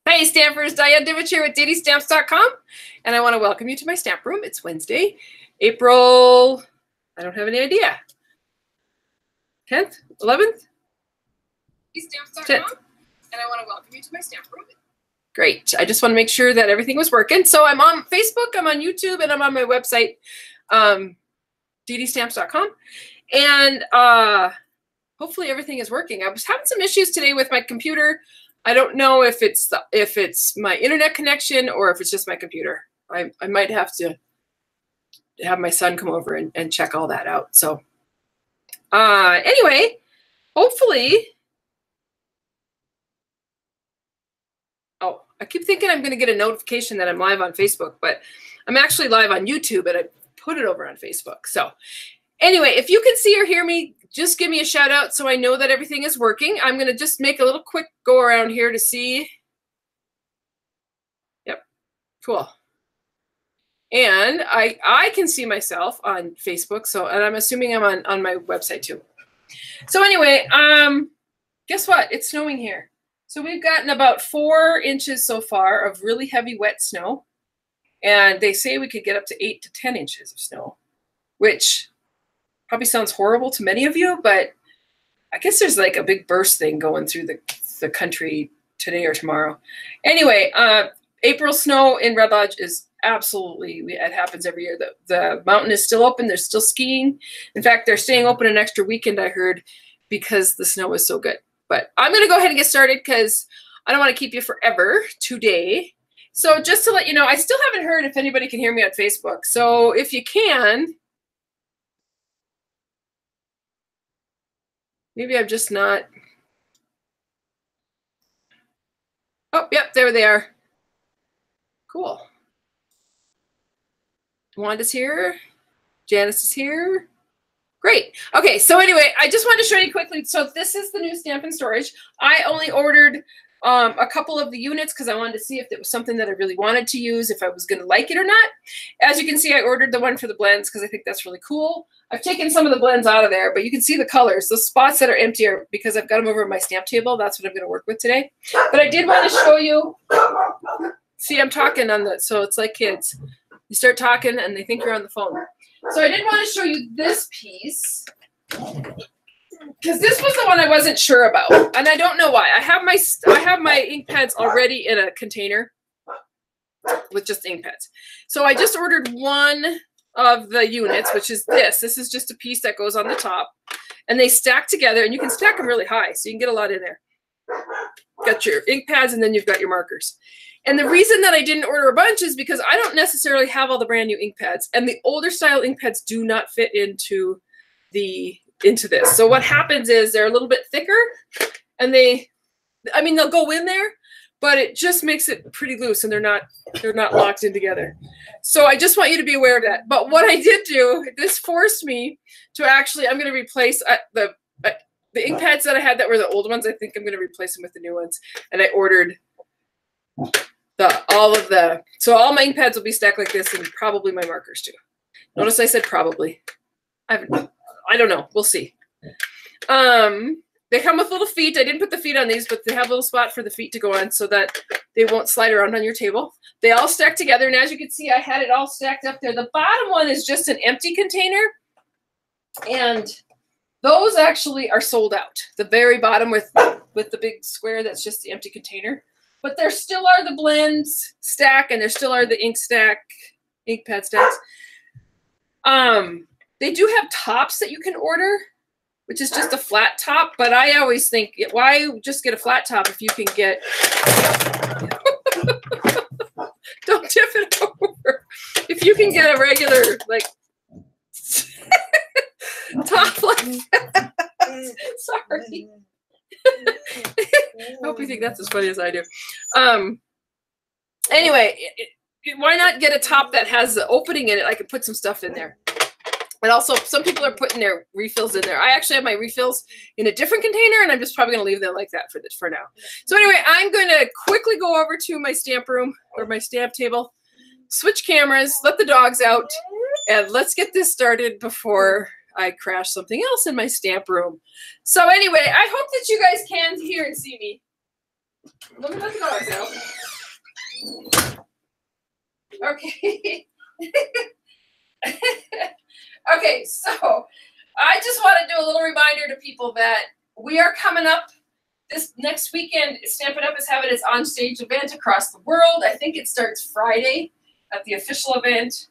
Hey Stampers, Diane Dimich here with DDStamps.com, and I want to welcome you to my stamp room. It's Wednesday, April, I don't have any idea, 10th, 11th? DDStamps.com, and I want to welcome you to my stamp room. Great. I just want to make sure that everything was working. So I'm on Facebook, I'm on YouTube, and I'm on my website, DDStamps.com, and hopefully everything is working. I was having some issues today with my computer. I don't know if it's my internet connection or if it's just my computer. I might have to have my son come over and check all that out. So anyway, hopefully. Oh, I keep thinking I'm going to get a notification that I'm live on Facebook, but I'm actually live on YouTube and I put it over on Facebook. So anyway, if you can see or hear me, just give me a shout out so I know that everything is working. I'm going to just make a little quick go around here to see. Yep, cool. And I can see myself on Facebook, so and I'm assuming I'm on my website too. So anyway, guess what? It's snowing here. So we've gotten about 4 inches so far of really heavy wet snow. And they say we could get up to 8 to 10 inches of snow, which probably sounds horrible to many of you, but I guess there's like a big burst thing going through the country today or tomorrow. Anyway, April snow in Red Lodge is absolutely, it happens every year. The mountain is still open. They're still skiing. In fact, they're staying open an extra weekend, I heard, because the snow is so good. But I'm going to go ahead and get started because I don't want to keep you forever today. So just to let you know, I still haven't heard if anybody can hear me on Facebook. So if you can, maybe I'm just not. Oh, yep, there they are. Cool. Wanda's here. Janice is here. Great. Okay, so anyway, I just wanted to show you quickly. So this is the new Stampin' Storage. I only ordered a couple of the units because I wanted to see if it was something that I really wanted to use, if I was going to like it or not. As you can see, I ordered the one for the blends because I think that's really cool. I've taken some of the blends out of there, but you can see the colors. The spots that are empty are because I've got them over at my stamp table. That's what I'm going to work with today. But I did want to show you. See, I'm talking on the, so it's like kids. You start talking and they think you're on the phone. So I did want to show you this piece because this was the one I wasn't sure about, and I don't know why. I have my ink pads already in a container with just ink pads. So I just ordered one of the units, which is this. This is just a piece that goes on the top, and they stack together, and you can stack them really high, so you can get a lot in there. Got your ink pads, and then you've got your markers. And the reason that I didn't order a bunch is because I don't necessarily have all the brand new ink pads, and the older style ink pads do not fit into this. So what happens is they're a little bit thicker, and they'll go in there, but it just makes it pretty loose, and they're not locked in together. So I just want you to be aware of that. But what I did do, this forced me to actually, I'm going to replace the ink pads that I had that were the old ones. I think I'm going to replace them with the new ones, and I ordered so all my ink pads will be stacked like this, and probably my markers too. Notice I said probably. I don't know. We'll see. They come with little feet. I didn't put the feet on these, but they have a little spot for the feet to go on so that they won't slide around on your table. They all stack together, and as you can see, I had it all stacked up there. The bottom one is just an empty container, and those actually are sold out. The very bottom with the big square, that's just the empty container. But there still are the blends stack, and there still are the ink pad stacks. They do have tops that you can order, which is just a flat top. But I always think, why just get a flat top if you can get? Don't tip it over. If you can get a regular like top like that. Sorry. I hope you think that's as funny as I do. Anyway, why not get a top that has the opening in it? I could put some stuff in there. And also, some people are putting their refills in there. I actually have my refills in a different container, and I'm just probably going to leave them like that for now. So anyway, I'm going to quickly go over to my stamp room or my stamp table, switch cameras, let the dogs out, and let's get this started before I crashed something else in my stamp room. So anyway, I hope that you guys can hear and see me. Let me let the dogs out. Okay. Okay, so I just want to do a little reminder to people that we are coming up this next weekend. Stampin' Up! Is having its on-stage event across the world. I think it starts Friday at the official event,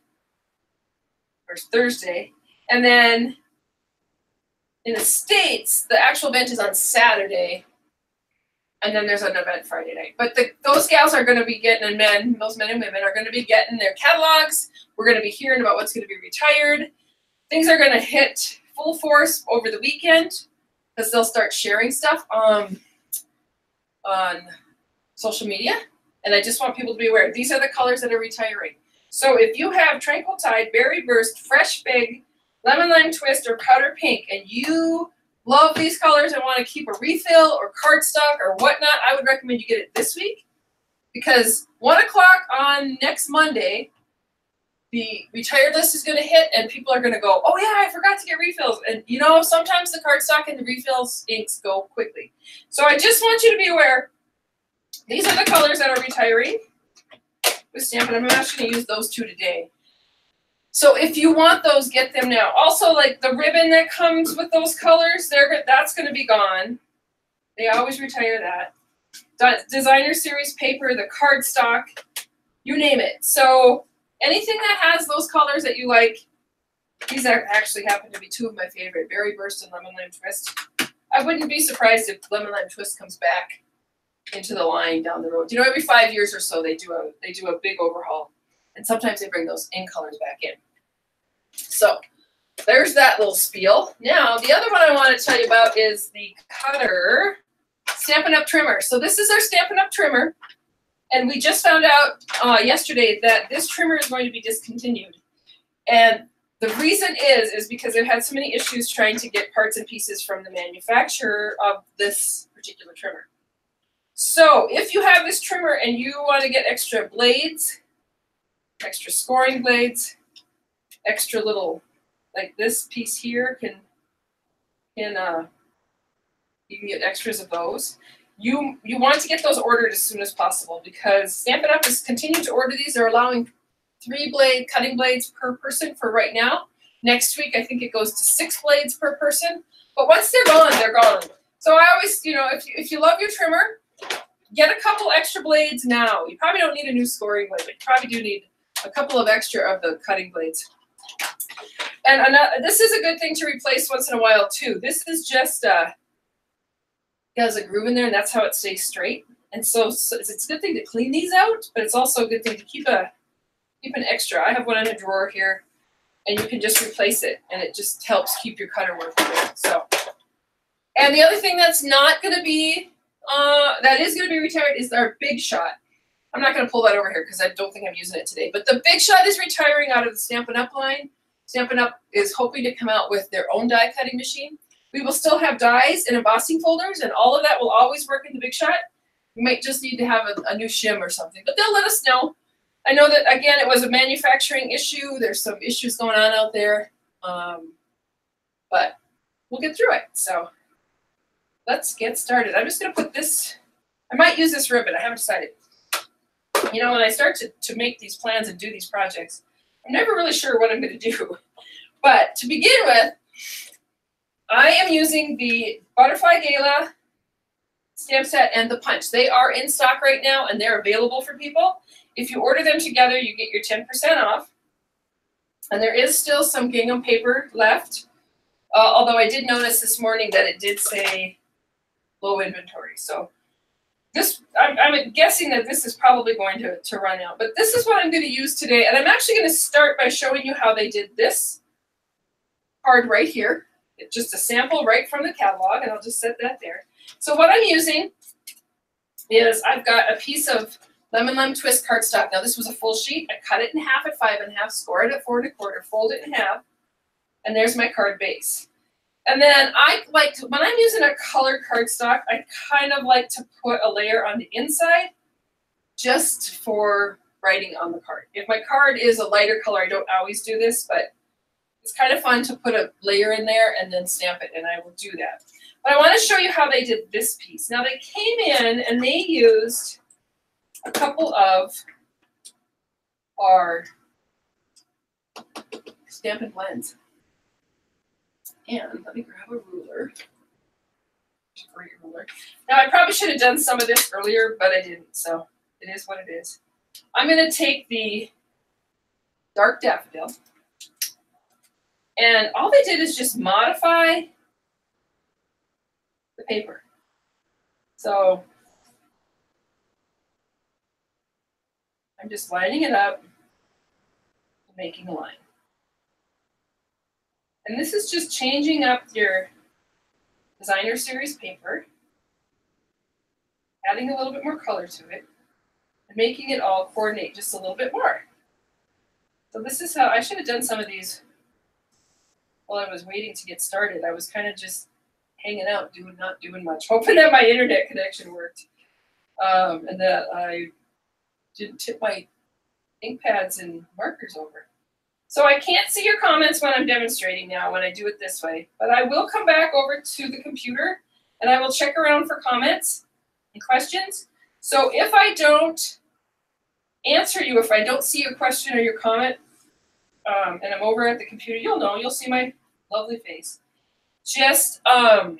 or Thursday. And then in the States, the actual event is on Saturday. And then there's an event Friday night. But those gals are going to be getting, and those men and women are going to be getting their catalogs. We're going to be hearing about what's going to be retired. Things are going to hit full force over the weekend because they'll start sharing stuff on social media. And I just want people to be aware. These are the colors that are retiring. So if you have Tranquil Tide, Berry Burst, Fresh Fig, Lemon Lime Twist, or Powder Pink, and you love these colors and want to keep a refill or cardstock or whatnot, I would recommend you get it this week, because 1 o'clock on next Monday, the retired list is going to hit and people are going to go, oh yeah, I forgot to get refills. And you know, sometimes the cardstock and the refills inks go quickly. So I just want you to be aware, these are the colors that are retiring with Stampin' Up! I'm actually going to use those two today. So if you want those, get them now. Also, like the ribbon that comes with those colors, that's going to be gone. They always retire that. Designer series paper, the cardstock, you name it. So anything that has those colors that you like, these actually happen to be two of my favorite, Berry Burst and Lemon Lime Twist. I wouldn't be surprised if Lemon Lime Twist comes back into the line down the road. You know, every 5 years or so they do a big overhaul. And sometimes they bring those in colors back in. So there's that little spiel. Now, the other one I want to tell you about is the Cutter Stampin' Up! Trimmer. So this is our Stampin' Up! Trimmer. And we just found out yesterday that this trimmer is going to be discontinued. And the reason is because they've had so many issues trying to get parts and pieces from the manufacturer of this particular trimmer. So if you have this trimmer and you want to get extra blades, extra scoring blades, extra little, like this piece here you can get extras of those. You want to get those ordered as soon as possible, because Stampin' Up! Is continuing to order these. They're allowing 3 cutting blades per person for right now. Next week, I think it goes to 6 blades per person. But once they're gone, they're gone. So I always, you know, if you love your trimmer, get a couple extra blades now. You probably don't need a new scoring blade, but you probably do need a couple of extra of the cutting blades. And this is a good thing to replace once in a while too. This is just it has a groove in there, and that's how it stays straight. And so it's a good thing to clean these out, but it's also a good thing to keep an extra. I have one in a drawer here, and you can just replace it, and it just helps keep your cutter working good. So, and the other thing that's not going to be that is going to be retired is our Big Shot. I'm not going to pull that over here because I don't think I'm using it today. But the Big Shot is retiring out of the Stampin' Up! Line. Stampin' Up! Is hoping to come out with their own die cutting machine. We will still have dies and embossing folders, and all of that will always work in the Big Shot. We might just need to have a new shim or something, but they'll let us know. I know that, again, it was a manufacturing issue. There's some issues going on out there, but we'll get through it. So let's get started. I'm just going to put this, I might use this ribbon. I haven't decided. You know, when I start to make these plans and do these projects, I'm never really sure what I'm going to do. But to begin with, I am using the Butterfly Gala stamp set and the punch. They are in stock right now, and they're available for people. If you order them together, you get your 10% off. And there is still some gingham paper left, although I did notice this morning that it did say low inventory. So this, I'm guessing that this is probably going to run out. But this is what I'm going to use today. And I'm actually going to start by showing you how they did this card right here. It's just a sample right from the catalog, and I'll just set that there. So what I'm using is I've got a piece of Lemon Lime Twist cardstock. Now this was a full sheet. I cut it in half at 5 1/2, score it at 4 1/4, fold it in half, and there's my card base. And then I like to, when I'm using a colored cardstock, I kind of like to put a layer on the inside just for writing on the card. If my card is a lighter color, I don't always do this, but it's kind of fun to put a layer in there and then stamp it, and I will do that. But I want to show you how they did this piece. Now they came in and they used a couple of our Stampin' Blends. And let me grab a ruler. Great ruler. Now I probably should have done some of this earlier, but I didn't, so it is what it is. I'm going to take the dark daffodil, and all they did is just modify the paper. So I'm just lining it up, making a line. And this is just changing up your designer series paper, adding a little bit more color to it, and making it all coordinate just a little bit more. So this is how I should have done some of these while I was waiting to get started. I was kind of just hanging out, not doing much, hoping that my internet connection worked, and that I didn't tip my ink pads and markers over. So I can't see your comments when I'm demonstrating now when I do it this way, but I will come back over to the computer and I will check around for comments and questions. So if I don't answer you, if I don't see your question or your comment, and I'm over at the computer, you'll know, you'll see my lovely face. Just ask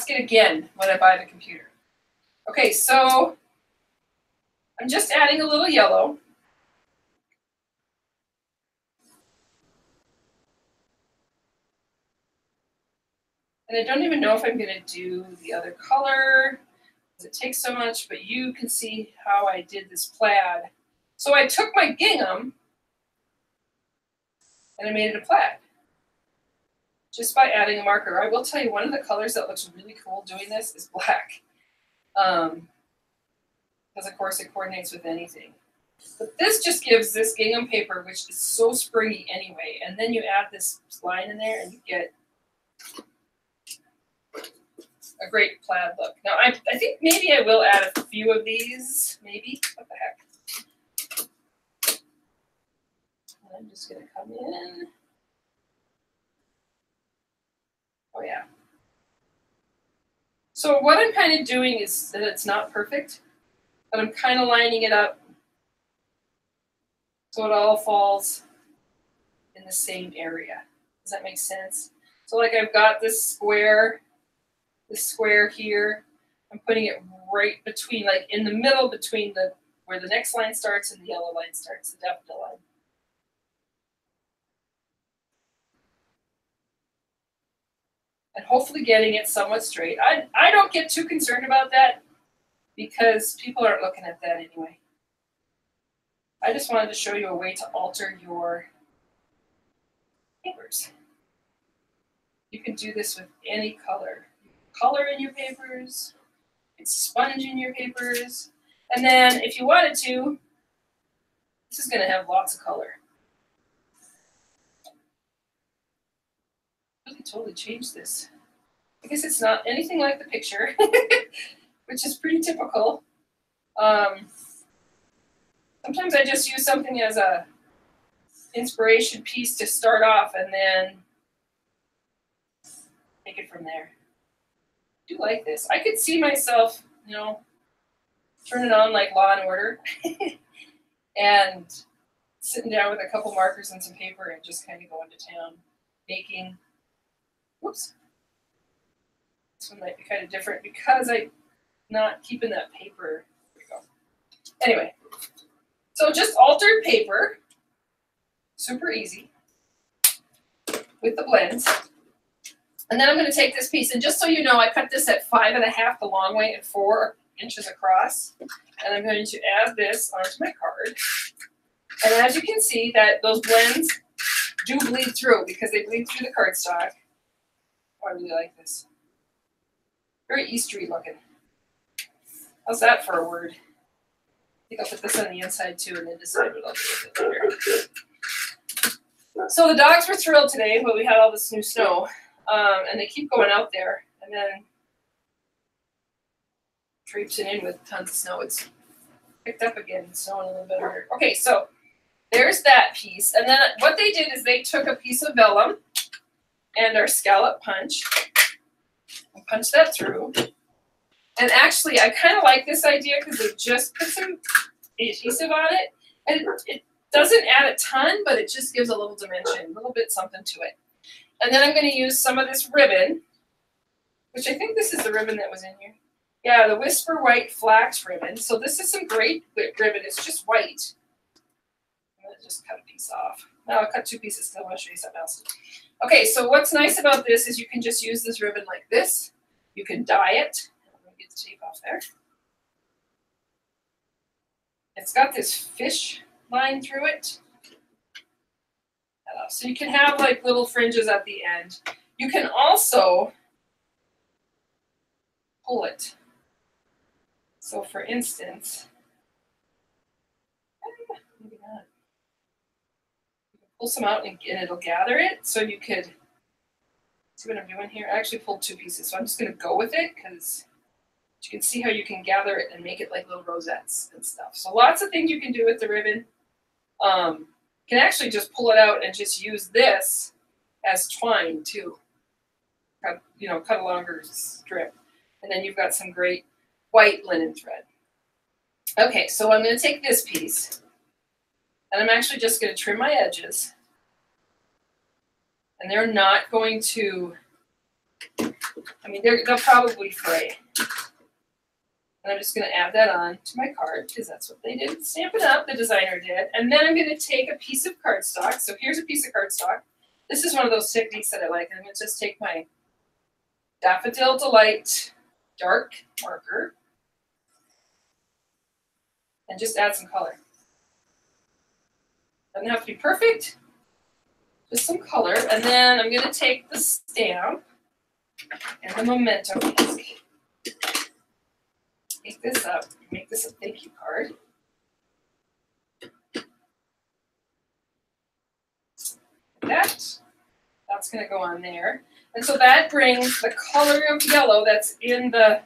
it again when I buy the computer. Okay, so I'm just adding a little yellow. And I don't even know if I'm going to do the other color because it takes so much, but you can see how I did this plaid. So I took my gingham and I made it a plaid just by adding a marker. I will tell you, one of the colors that looks really cool doing this is black. Because of course it coordinates with anything. But this just gives this gingham paper, which is so springy anyway, and then you add this line in there and you get a great plaid look. Now I think maybe I will add a few of these, maybe. What the heck? And I'm just gonna come in. Oh yeah. So what I'm kind of doing is that it's not perfect, but I'm kind of lining it up so it all falls in the same area. Does that make sense? So like I've got this square here. I'm putting it right between, like in the middle between where the next line starts and the yellow line starts, the daffodil line. And hopefully getting it somewhat straight. I don't get too concerned about that because people aren't looking at that anyway. I just wanted to show you a way to alter your papers. You can do this with any color. Color in your papers, it's sponge in your papers, and then if you wanted to, this is going to have lots of color. I can totally change this. I guess it's not anything like the picture, which is pretty typical. Sometimes I just use something as a inspiration piece to start off and then take it from there. I do like this. I could see myself, you know, turning on like Law and Order and sitting down with a couple markers and some paper and just kind of going to town making. Whoops. This one might be kind of different because I'm not keeping that paper. There we go. Anyway, so just altered paper, super easy with the blends. And then I'm going to take this piece, and just so you know, I cut this at 5.5 the long way and 4 inches across. And I'm going to add this onto my card. And as you can see, that those blends do bleed through because they bleed through the cardstock. Oh, I really like this. Very Eastery looking. How's that for a word? I think I'll put this on the inside too and then decide what I'll do with it later. So the dogs were thrilled today when we had all this new snow. And they keep going out there and then traipsing in with tons of snow. It's picked up again, snowing a little bit harder. Okay, so there's that piece. And then what they did is they took a piece of vellum and our scallop punch and punched that through. And actually, I kind of like this idea because they just put some adhesive on it. And it doesn't add a ton, but it just gives a little dimension, a little bit something to it. And then I'm going to use some of this ribbon, which I think this is the ribbon that was in here. Yeah, the Whisper White Flax ribbon. So this is some great ribbon. It's just white. I'm going to just cut a piece off. No, I'll cut two pieces because I want to show you something else. Okay, so what's nice about this is you can just use this ribbon like this. You can dye it. I'm going to get the tape off there. It's got this fish line through it. So you can have like little fringes at the end. You can also pull it. So for instance, maybe not. You can pull some out and it'll gather it. So you could see what I'm doing here. I actually pulled two pieces, so I'm just going to go with it because you can see how you can gather it and make it like little rosettes and stuff. So lots of things you can do with the ribbon. You can actually just pull it out and just use this as twine too. Cut a longer strip. And then you've got some great white linen thread. Okay, so I'm going to take this piece and I'm actually just going to trim my edges. And they're not going to, they'll probably fray. And I'm just going to add that on to my card because that's what they did. Stamp It Up, the designer did. And then I'm going to take a piece of cardstock. So here's a piece of cardstock. This is one of those techniques that I like. I'm going to just take my Daffodil Delight dark marker and just add some color. Doesn't have to be perfect, just some color. And then I'm going to take the stamp and the memento disc. Take this up, make this a thank you card. Like that's going to go on there. And so that brings the color of yellow that's in the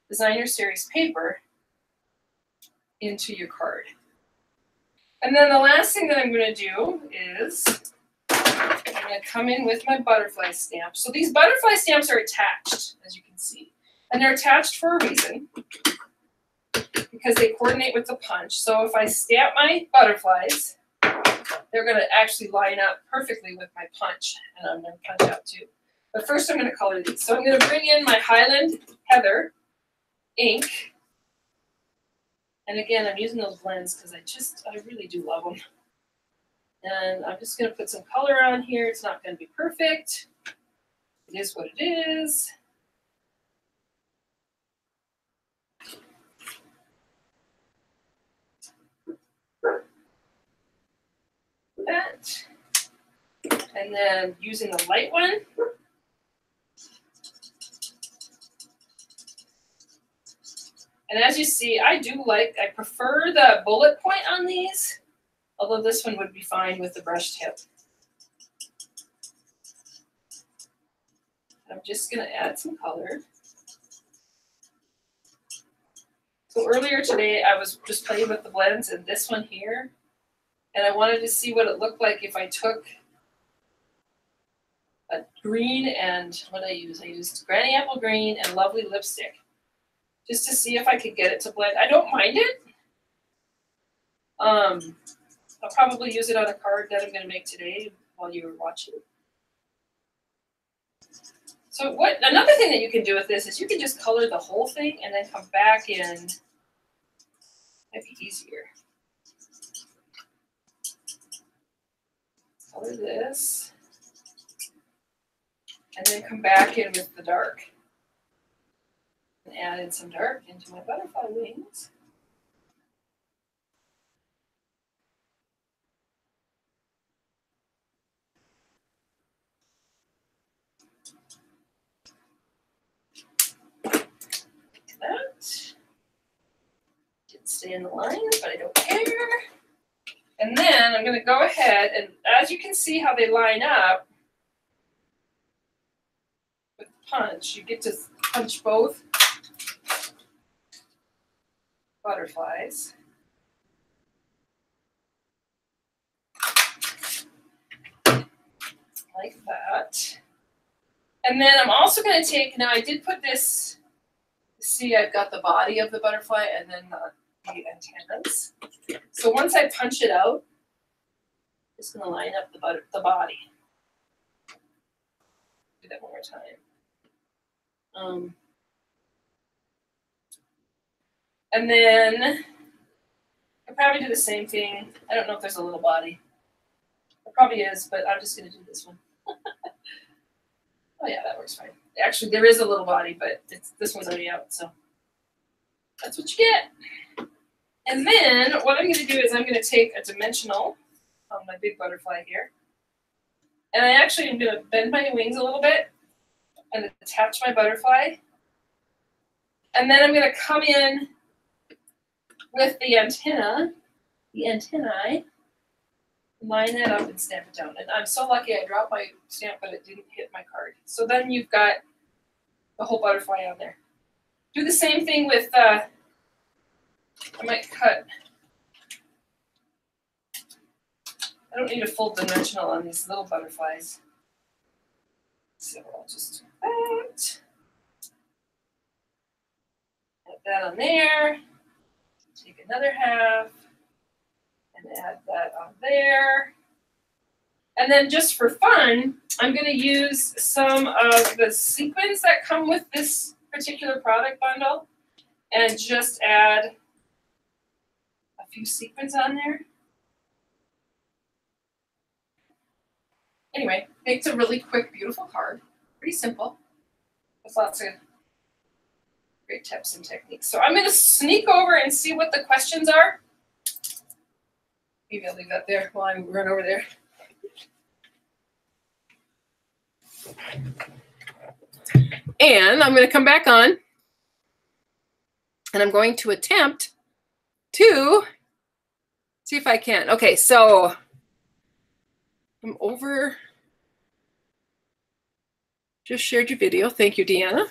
designer series paper into your card. And then the last thing that I'm going to do is I'm going to come in with my butterfly stamp. So these butterfly stamps are attached, as you can see. And they're attached for a reason, because they coordinate with the punch. So if I stamp my butterflies, they're going to actually line up perfectly with my punch. And I'm going to punch out too. But first I'm going to color these. So I'm going to bring in my Highland Heather ink. And again, I'm using those blends because I really do love them. And I'm just going to put some color on here. It's not going to be perfect. It is what it is. That. And then using the light one. And as you see, I prefer the bullet point on these, although this one would be fine with the brush tip. I'm just going to add some color. So earlier today, I was just playing with the blends in this one here, and I wanted to see what it looked like if I took a green and what did I use? I used Granny Apple Green and Lovely Lipstick, just to see if I could get it to blend. I don't mind it. I'll probably use it on a card that I'm going to make today while you were watching. So another thing that you can do with this is you can just color the whole thing and then come back in. Might be easier. Color this. And then come back in with the dark. And add in some dark into my butterfly wings. That. Didn't stay in the line, but I don't care. And then I'm going to go ahead, and as you can see how they line up with the punch, you get to punch both butterflies. like that. And then I'm also going to take, now I did put this, see I've got the body of the butterfly and then the antennas. So once I punch it out, I'm just going to line up the body. Do that one more time. And then I'll probably do the same thing. I don't know if there's a little body. There probably is, but I'm just going to do this one. Oh yeah, that works fine. Actually, there is a little body, but this one's already out, so that's what you get. And then what I'm going to do is I'm going to take a dimensional on my big butterfly here, and I actually am going to bend my wings a little bit and attach my butterfly, and then I'm going to come in with the antennae, line that up and stamp it down. And I'm so lucky I dropped my stamp, but it didn't hit my card. So then you've got the whole butterfly on there. Do the same thing with, I might cut, I don't need a full dimensional on these little butterflies. So I'll just do that. Add that on there. Take another half and add that on there. And then just for fun, I'm going to use some of the sequins that come with this particular product bundle and just add a few sequins on there. Anyway, makes a really quick, beautiful card. Pretty simple. With lots of great tips and techniques. So I'm going to sneak over and see what the questions are. Maybe I'll leave that there while I run over there. And I'm going to come back on, and I'm going to attempt to see if I can. Okay, so I'm over. Just shared your video. Thank you, Deanna.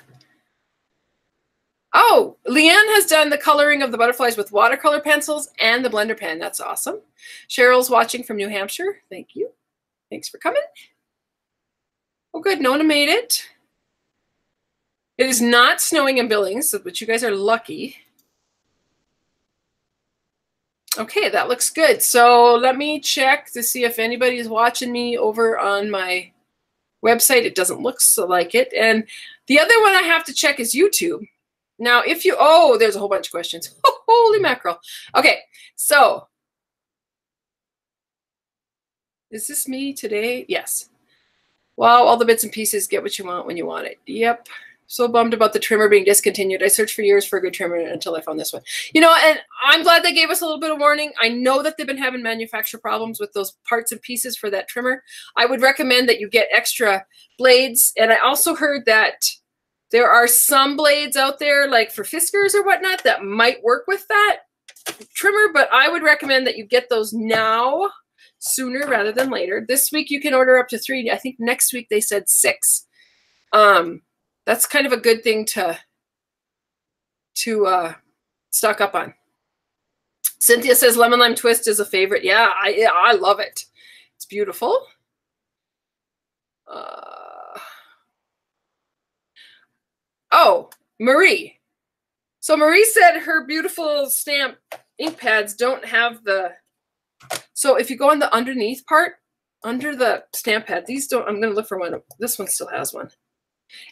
Oh, Leanne has done the coloring of the butterflies with watercolor pencils and the blender pen. That's awesome. Cheryl's watching from New Hampshire. Thank you. Thanks for coming. Oh, good. Nona made it. It is not snowing in Billings, but you guys are lucky. Okay, that looks good. So let me check to see if anybody is watching me over on my website. It doesn't look so like it. And the other one I have to check is YouTube. Now, if you, oh, there's a whole bunch of questions. Oh, holy mackerel. Okay, so is this me today? Yes. Wow, all the bits and pieces, get what you want when you want it. Yep. So bummed about the trimmer being discontinued. I searched for years for a good trimmer until I found this one. You know, and I'm glad they gave us a little bit of warning. I know that they've been having manufacturer problems with those parts and pieces for that trimmer. I would recommend that you get extra blades. And I also heard that there are some blades out there, like for Fiskars or whatnot, that might work with that trimmer, but I would recommend that you get those now sooner rather than later. This week you can order up to 3. I think next week they said 6. That's kind of a good thing to stock up on. Cynthia says lemon lime twist is a favorite. Yeah, I love it. It's beautiful. Oh, Marie. So Marie said her beautiful stamp ink pads don't have the, so if you go on the underneath part, under the stamp pad, these don't, I'm going to look for one. This one still has one.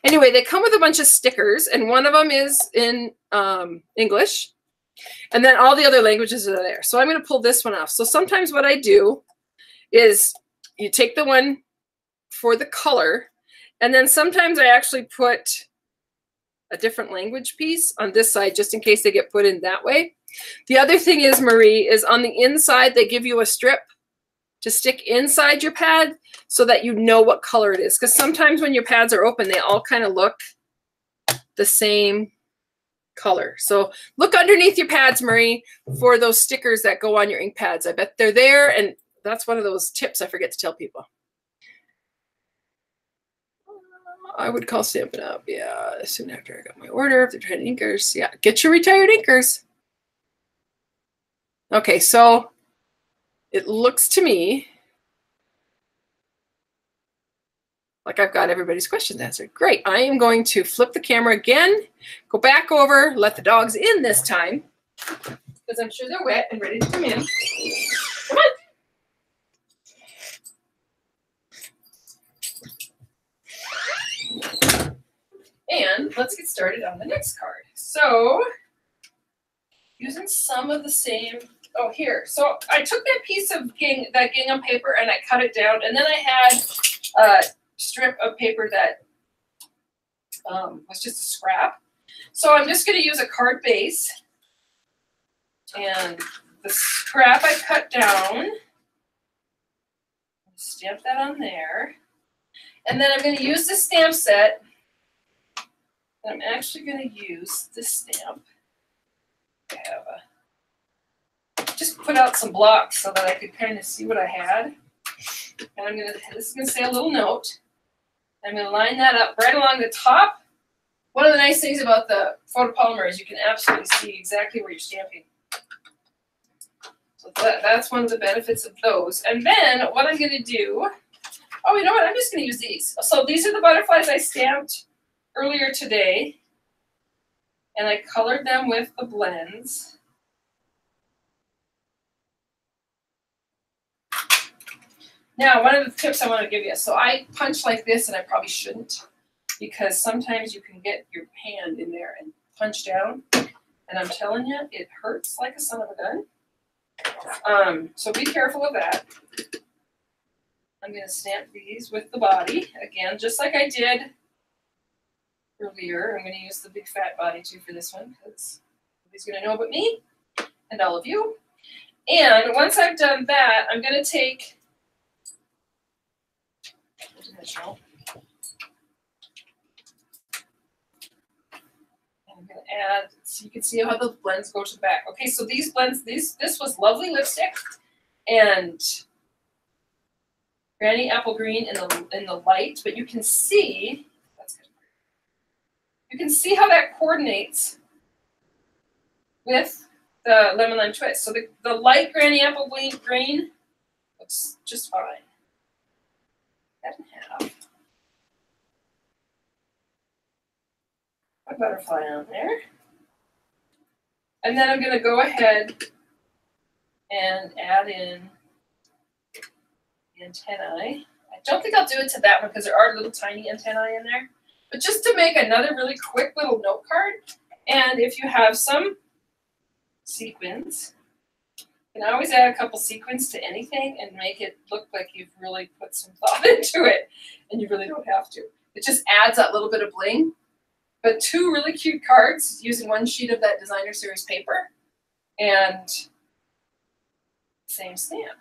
Anyway, they come with a bunch of stickers, and one of them is in English, and then all the other languages are there. So I'm going to pull this one off. So sometimes what I do is you take the one for the color, and then sometimes I actually put a different language piece on this side just in case they get put in that way. The other thing is, Marie, is on the inside they give you a strip to stick inside your pad so that you know what color it is. Because sometimes when your pads are open, they all kind of look the same color. So look underneath your pads, Marie, for those stickers that go on your ink pads. I bet they're there, and that's one of those tips I forget to tell people. I would call Stampin' Up. Yeah, soon after I got my order. If they're trying inkers, yeah, get your retired inkers. Okay, so it looks to me Like I've got everybody's questions answered. Great. I am going to flip the camera again, go back over, let the dogs in this time, because I'm sure they're wet and ready to come in. Come on. And let's get started on the next card. So using some of the same, oh, here. So I took that piece of that gingham paper and I cut it down, and then I had a strip of paper that was just a scrap. So I'm just going to use a card base, and the scrap I cut down, stamp that on there, and then I'm going to use this stamp set. I'm actually going to use this stamp. I have just put out some blocks so that I could kind of see what I had. And I'm going to, this is going to say a little note. I'm going to line that up right along the top. One of the nice things about the photopolymer is you can absolutely see exactly where you're stamping. So that's one of the benefits of those. And then what I'm going to do, oh, you know what? I'm just going to use these. So these are the butterflies I stamped earlier today. And I colored them with the blends. Now, one of the tips I want to give you, so I punch like this, and I probably shouldn't, because sometimes you can get your hand in there and punch down, and I'm telling you, it hurts like a son of a gun. So be careful of that. I'm going to stamp these with the body, again, just like I did earlier. I'm going to use the big fat body too for this one, because nobody's going to know but me and all of you. And once I've done that, I'm going to take dimensional. And I'm going to add, so you can see how the blends go to the back. Okay, so these blends, this was lovely lipstick and Granny Apple Green in the light, but you can see, that's good. You can see how that coordinates with the Lemon Lime Twist. So the light Granny Apple Green looks just fine. Cut in half. A butterfly on there. And then I'm going to go ahead and add in the antennae. I don't think I'll do it to that one because there are little tiny antennae in there. But just to make another really quick little note card. And if you have some sequins, you can always add a couple sequins to anything and make it look like you've really put some thought into it. And you really don't have to. It just adds that little bit of bling. But two really cute cards using one sheet of that designer series paper and same stamp.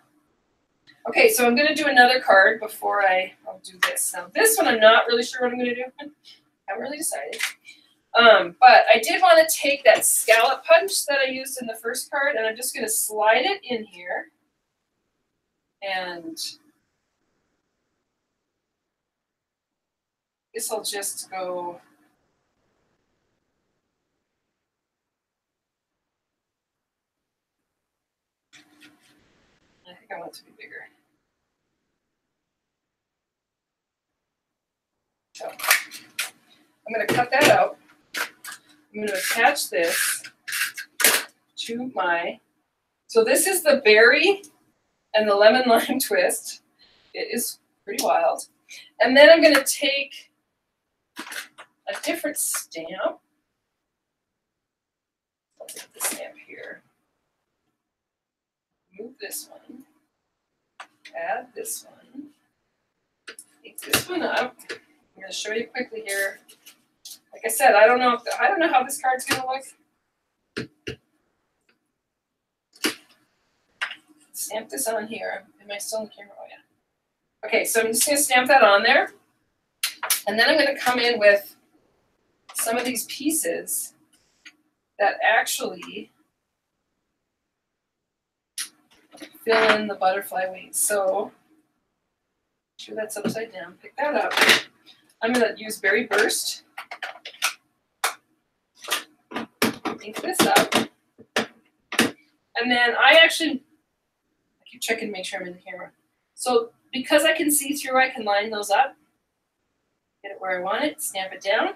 Okay, so I'm going to do another card before I'll do this. Now this one I'm not really sure what I'm going to do. I haven't really decided. But I did want to take that scallop punch that I used in the first card, and I'm just going to slide it in here. And this will just go. I think I want it to be bigger. So I'm going to cut that out. I'm going to attach this to my, so this is the berry and the lemon lime twist. It is pretty wild. And then I'm going to take a different stamp. I'll take the stamp here. Move this one. Add this one. Take this one up. I'm going to show you quickly here. Like I said, I don't know how this card's going to look. Stamp this on here. Am I still on the camera? Oh yeah. Okay, so I'm just going to stamp that on there. And then I'm going to come in with some of these pieces that actually fill in the butterfly wings. So, make sure that's upside down. Pick that up. I'm going to use Berry Burst. Ink this up. And then I keep checking to make sure I'm in the camera. So because I can see through, I can line those up. Get it where I want it, stamp it down,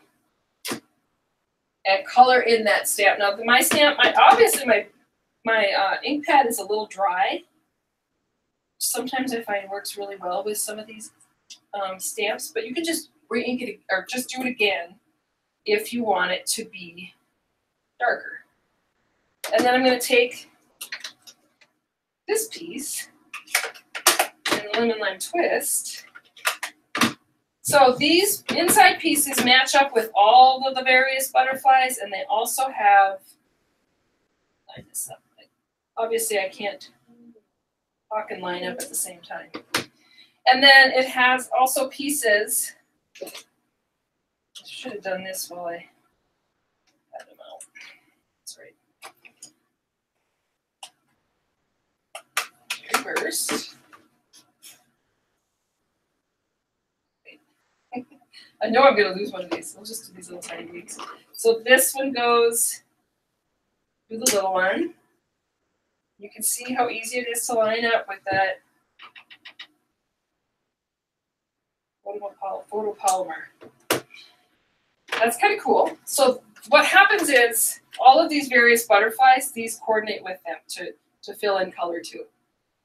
and color in that stamp. Now my stamp, obviously my ink pad is a little dry. Sometimes I find it works really well with some of these stamps, but you can just re-ink it or just do it again if you want it to be darker. And then I'm going to take this piece and lemon lime twist. So these inside pieces match up with all of the various butterflies, and they also have, line this up. Obviously I can't talk and line up at the same time. And then it has also pieces. I should have done this while I had them out. That's right. Reversed. I know I'm going to lose one of these. We'll just do these little tiny weeks. So this one goes through the little one. You can see how easy it is to line up with that photopolymer. That's kind of cool. So what happens is all of these various butterflies, these coordinate with them to fill in color too.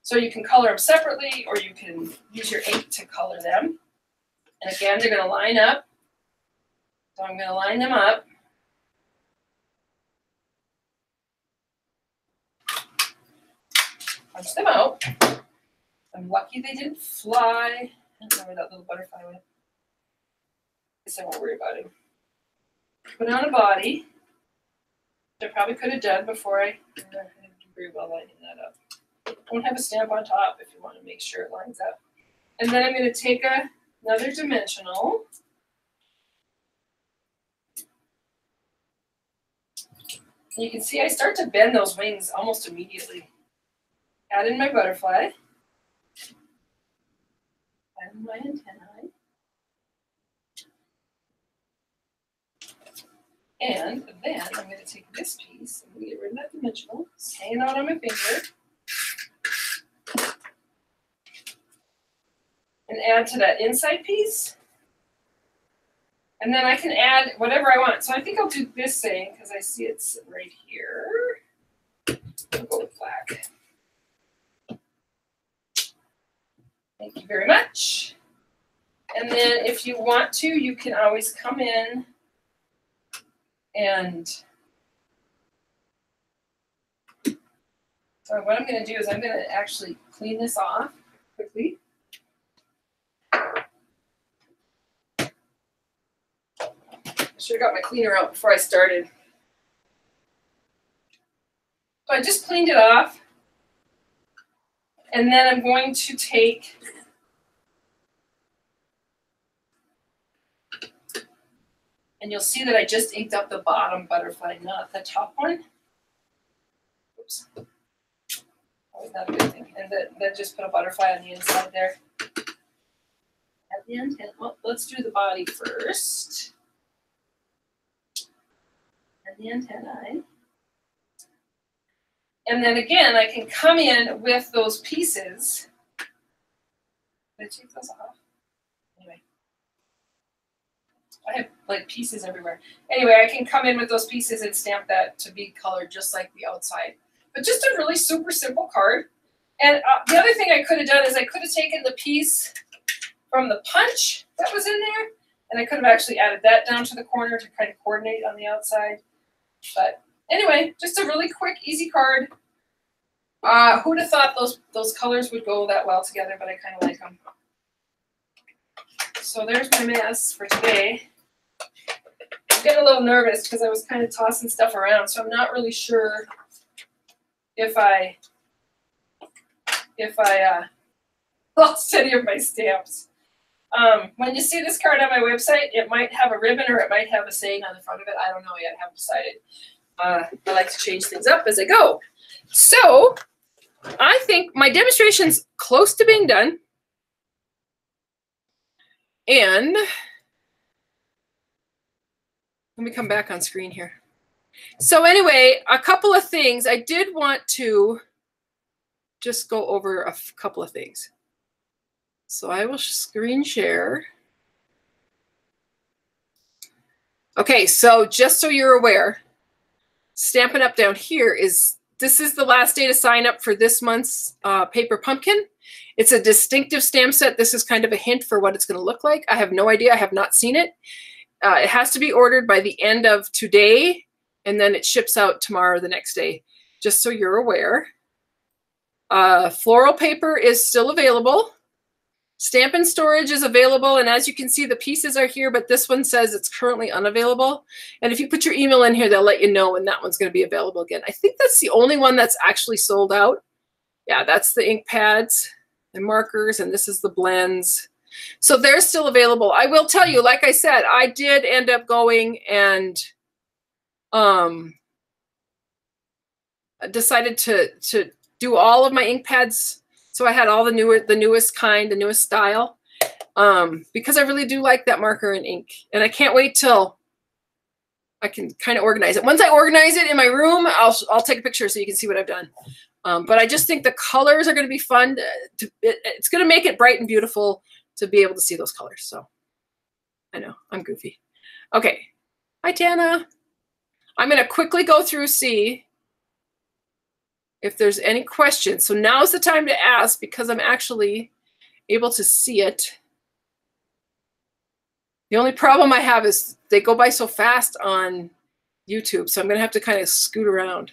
So you can color them separately, or you can use your ink to color them. And again, they're going to line up. So I'm going to line them up. Punch them out. I'm lucky they didn't fly. I don't know where that little butterfly went. I guess I won't worry about him. Put on a body, which I probably could have done before I didn't do very well lining that up. Don't have a stamp on top if you want to make sure it lines up. And then I'm going to take another dimensional. You can see I start to bend those wings almost immediately. Add in my butterfly. Add in my antennae. And then I'm going to take this piece and get rid of that dimensional. It's hanging out on my finger. And add to that inside piece. And then I can add whatever I want. So I think I'll do this thing because I see it's right here. I'll go with black. Thank you very much. And then if you want to, you can always come in and so what I'm going to do is I'm going to actually clean this off quickly. I should have got my cleaner out before I started. So I just cleaned it off. And then I'm going to take and you'll see that I just inked up the bottom butterfly, not the top one. Oops. Always not a good thing. And then just put a butterfly on the inside there. At the end, well, let's do the body first. And the antennae. And then again, I can come in with those pieces. Did I take those off? Anyway. I have like pieces everywhere. Anyway, I can come in with those pieces and stamp that to be colored just like the outside. But just a really super simple card. And the other thing I could have done is I could have taken the piece from the punch that was in there, and I could have actually added that down to the corner to kind of coordinate on the outside. But anyway, just a really quick, easy card. Who'd have thought those colors would go that well together, but I kind of like them. So there's my mess for today. I'm getting a little nervous because I was kind of tossing stuff around, so I'm not really sure if I lost any of my stamps. When you see this card on my website, it might have a ribbon or it might have a saying on the front of it. I don't know yet. I haven't decided. I like to change things up as I go. So I think my demonstration's close to being done. And let me come back on screen here. So anyway, a couple of things. I did want to just go over a couple of things. So I will screen share. Okay, so just so you're aware, Stampin' Up! Down here this is the last day to sign up for this month's Paper Pumpkin. It's a distinctive stamp set. This is kind of a hint for what it's going to look like. I have no idea. I have not seen it. It has to be ordered by the end of today, and then it ships out tomorrow or the next day, just so you're aware. Floral paper is still available. Stampin' Storage is available, and as you can see, the pieces are here, but this one says it's currently unavailable. And if you put your email in here, they'll let you know when that one's going to be available again. I think that's the only one that's actually sold out. Yeah, that's the ink pads and markers, and this is the blends. So they're still available. I will tell you, like I said, I did end up going and decided to do all of my ink pads. So I had all the newest kind, the newest style, because I really do like that marker and ink. And I can't wait till I can kind of organize it. Once I organize it in my room, I'll take a picture so you can see what I've done. But I just think the colors are going to be fun. It's going to make it bright and beautiful to be able to see those colors. So I know, I'm goofy. Okay. Hi, Tana. I'm going to quickly go through, see if there's any questions. So now's the time to ask because I'm actually able to see it. The only problem I have is they go by so fast on YouTube, so I'm going to have to kind of scoot around.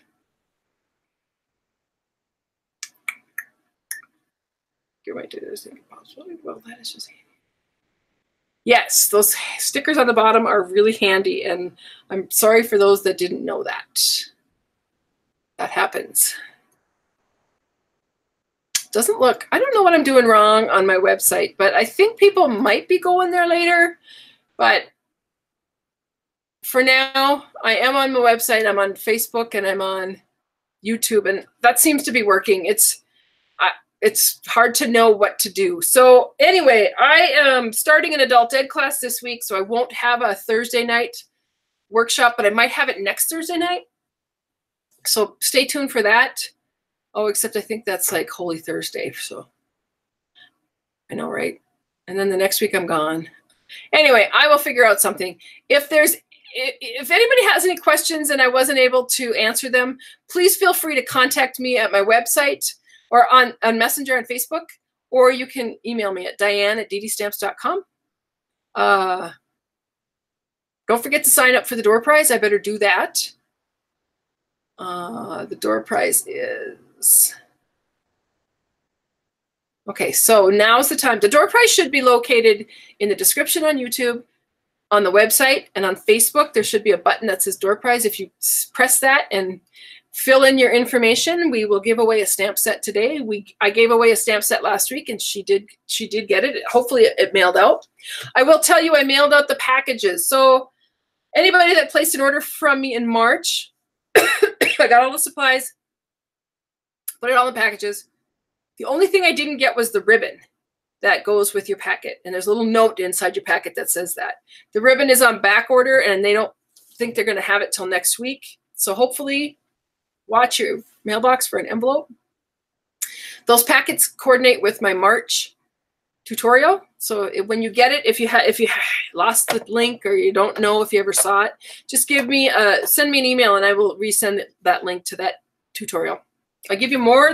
You might do this. Well, that is just handy. Yes, those stickers on the bottom are really handy, and I'm sorry for those that didn't know that. That happens. Doesn't look, I don't know what I'm doing wrong on my website, but I think people might be going there later. But for now, I am on my website. I'm on Facebook and I'm on YouTube, and that seems to be working. It's hard to know what to do. So anyway, I am starting an adult ed class this week, so I won't have a Thursday night workshop, but I might have it next Thursday night. So stay tuned for that. Oh, except I think that's like Holy Thursday. So I know, right? And then the next week I'm gone. Anyway, I will figure out something. If anybody has any questions and I wasn't able to answer them, please feel free to contact me at my website or on Messenger and Facebook, or you can email me at diane@DDStamps.com. Don't forget to sign up for the door prize. I better do that. The door prize is... Okay, so now's the time. The door prize should be located in the description on YouTube, on the website, and on Facebook. There should be a button that says door prize. If you press that and fill in your information, we will give away a stamp set today. I gave away a stamp set last week, and she did get it. Hopefully it mailed out. I will tell you, I mailed out the packages. So anybody that placed an order from me in March, I got all the supplies, put it all in packages. The only thing I didn't get was the ribbon that goes with your packet. And there's a little note inside your packet that says that. The ribbon is on back order, and they don't think they're going to have it till next week. So hopefully watch your mailbox for an envelope. Those packets coordinate with my March tutorial. So when you get it, if you lost the link or you don't know if you ever saw it, just send me an email and I will resend that link to that tutorial. I give you more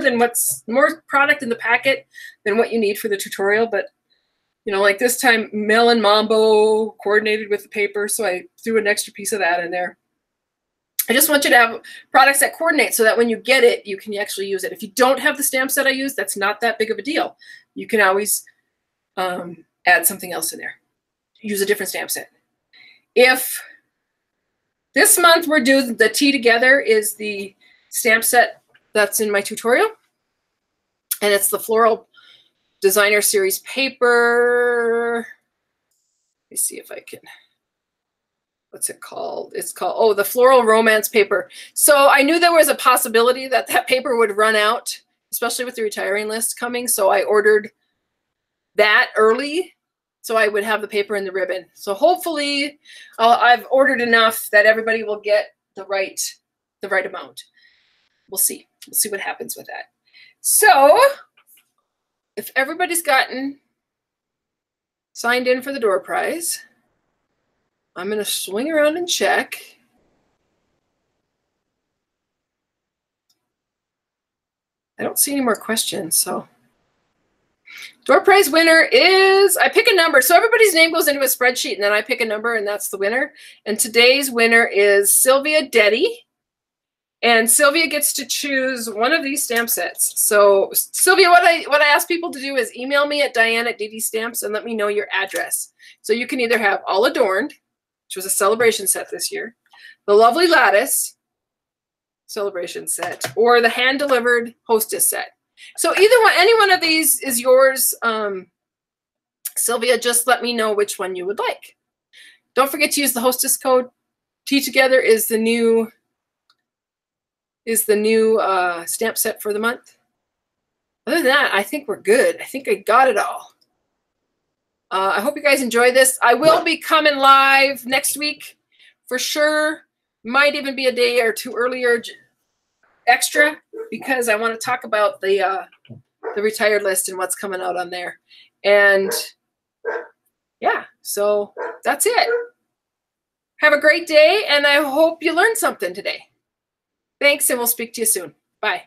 product in the packet than what you need for the tutorial, but you know, like this time, Melon Mambo coordinated with the paper, so I threw an extra piece of that in there. I just want you to have products that coordinate so that when you get it, you can actually use it. If you don't have the stamp set I use, that's not that big of a deal. You can always add something else in there. Use a different stamp set. If this month we're doing the Tea Together is the stamp set that's in my tutorial, and it's the Floral Designer Series paper. Let me see if I can, what's it called? It's called, oh, the Floral Romance paper. So I knew there was a possibility that that paper would run out, especially with the retiring list coming. So I ordered that early so I would have the paper and the ribbon. So hopefully I've ordered enough that everybody will get the right amount. We'll see. We'll see what happens with that. So if everybody's gotten signed in for the door prize, I'm going to swing around and check. I don't see any more questions, so. Door prize winner is, I pick a number. So everybody's name goes into a spreadsheet, and then I pick a number, and that's the winner. And today's winner is Sylvia Deddy. And Sylvia gets to choose one of these stamp sets. So Sylvia, what I ask people to do is email me at Diane@DDStamps and let me know your address. So you can either have All Adorned, which was a celebration set this year, the Lovely Lattice celebration set, or the hand-delivered hostess set. So either one, any one of these is yours. Sylvia, just let me know which one you would like. Don't forget to use the hostess code. Tea Together is the new stamp set for the month. Other than that, I think we're good. I think I got it all. I hope you guys enjoy this. I will be coming live next week for sure. Might even be a day or two earlier extra, because I want to talk about the retired list and what's coming out on there. And yeah, so that's it. Have a great day, and I hope you learned something today. Thanks, and we'll speak to you soon. Bye.